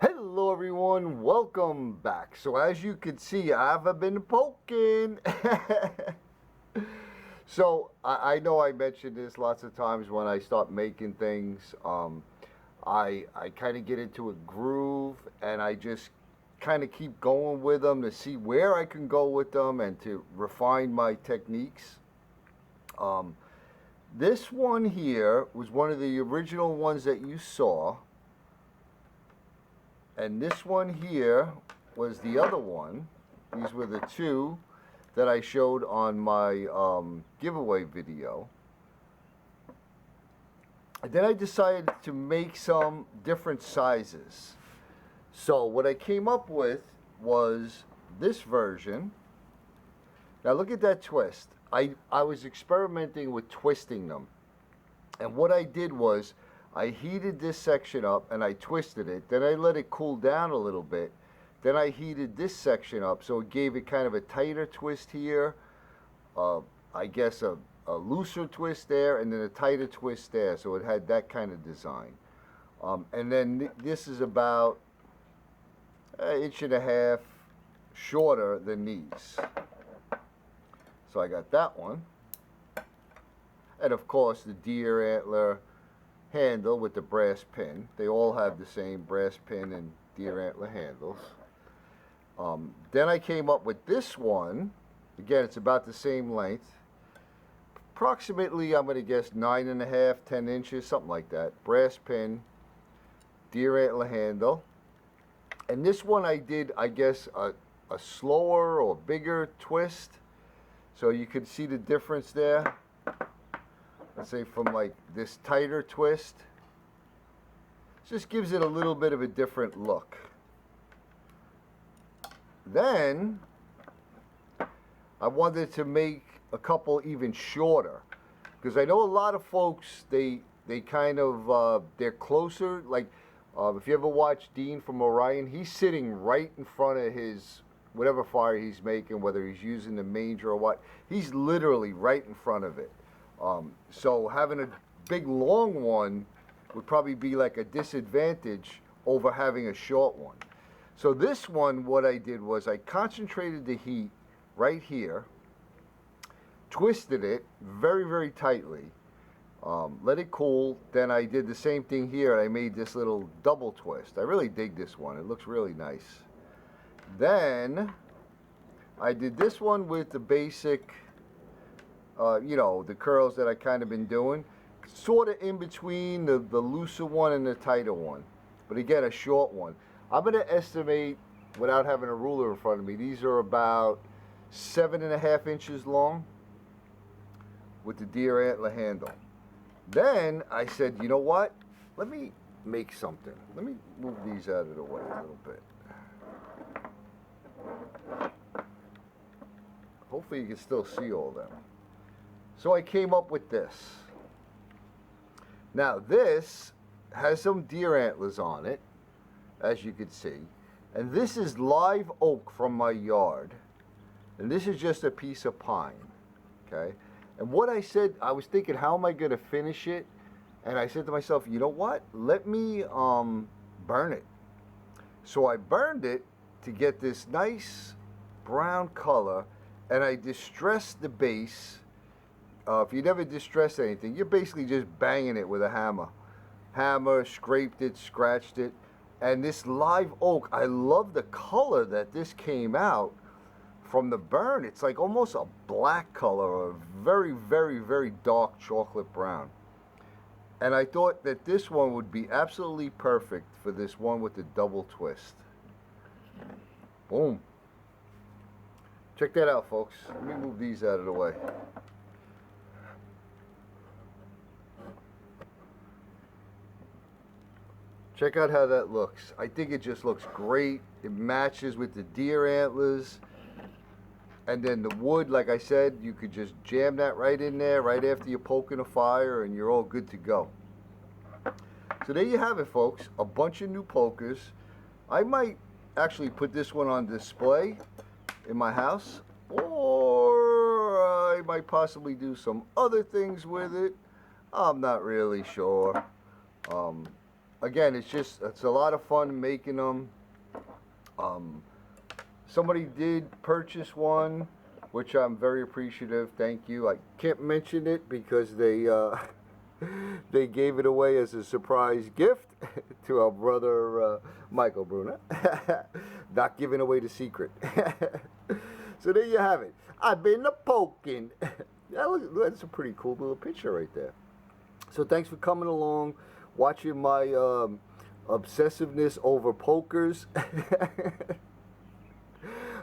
Hello everyone, welcome back. So as you can see, I've been poking. So I know I mentioned this lots of times when I start making things. I kind of get into a groove and I just kind of keep going with them to see where I can go with them and to refine my techniques. Um, this one here was one of the original ones that you saw. And this one here was the other one. These were the two that I showed on my giveaway video. And then I decided to make some different sizes. So what I came up with was this version. Now look at that twist. I was experimenting with twisting them. And what I did was I heated this section up and I twisted it. Then I let it cool down a little bit. Then I heated this section up, so it gave it kind of a tighter twist here. I guess a looser twist there, and then a tighter twist there. So it had that kind of design. And then this is about an inch and a half shorter than these. So I got that one. And of course the deer antler handle with the brass pin. They all have the same brass pin and deer antler handles. Then I came up with this one. Again, it's about the same length. Approximately, I'm going to guess 9.5, 10 inches, something like that. Brass pin, deer antler handle. And this one I did, I guess, a slower or bigger twist. So you can see the difference there. Let's say from like this tighter twist. Just gives it a little bit of a different look. Then I wanted to make a couple even shorter, because I know a lot of folks they kind of they're closer. Like if you ever watch Dean from Orion, he's sitting right in front of his whatever fire he's making, whether he's using the manger or what. He's literally right in front of it. So having a big long one would probably be like a disadvantage over having a short one. So this one, what I did was I concentrated the heat right here, twisted it very, very tightly, let it cool. Then I did the same thing here and I made this little double twist. I really dig this one. It looks really nice. Then I did this one with the basic you know, the curls that I kind of been doing, sort of in between the looser one and the tighter one, but again a short one. I'm going to estimate, without having a ruler in front of me, these are about 7.5 inches long with the deer antler handle. Then I said, you know what, let me make something. Let me move these out of the way a little bit. Hopefully you can still see all them. So I came up with this. Now this has some deer antlers on it, as you can see. And this is live oak from my yard. And this is just a piece of pine, okay? And what I said, I was thinking, how am I gonna finish it? And I said to myself, you know what? Let me burn it. So I burned it to get this nice brown color, and I distressed the base. If you never distress anything, you're basically just banging it with a hammer. Hammer, scraped it, scratched it. And this live oak, I love the color that this came out from the burn. It's like almost a black color, or a very, very, very dark chocolate brown. And I thought that this one would be absolutely perfect for this one with the double twist. Boom. Check that out, folks. Let me move these out of the way. Check out how that looks. I think it just looks great. It matches with the deer antlers. And then the wood, like I said, you could just jam that right in there right after you're poking a fire and you're all good to go. So there you have it, folks. A bunch of new pokers. I might actually put this one on display in my house, or I might possibly do some other things with it. I'm not really sure. Um, Again, it's a lot of fun making them. Um, Somebody did purchase one, which I'm very appreciative. Thank you. I can't mention it because they gave it away as a surprise gift to our brother Michael Bruna. Not giving away the secret. So there you have it. I've been a poking. That's a pretty cool little picture right there. So thanks for coming along, watching my obsessiveness over pokers.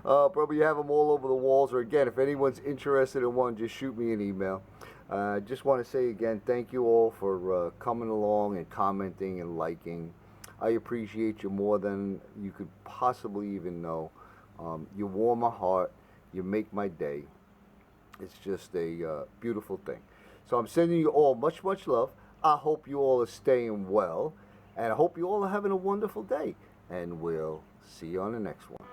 Probably have them all over the walls. Or again, if anyone's interested in one, just shoot me an email. Just want to say again, thank you all for coming along and commenting and liking. I appreciate you more than you could possibly even know. You warm my heart. You make my day. It's just a beautiful thing. So I'm sending you all much, much love. I hope you all are staying well. And I hope you all are having a wonderful day. And we'll see you on the next one.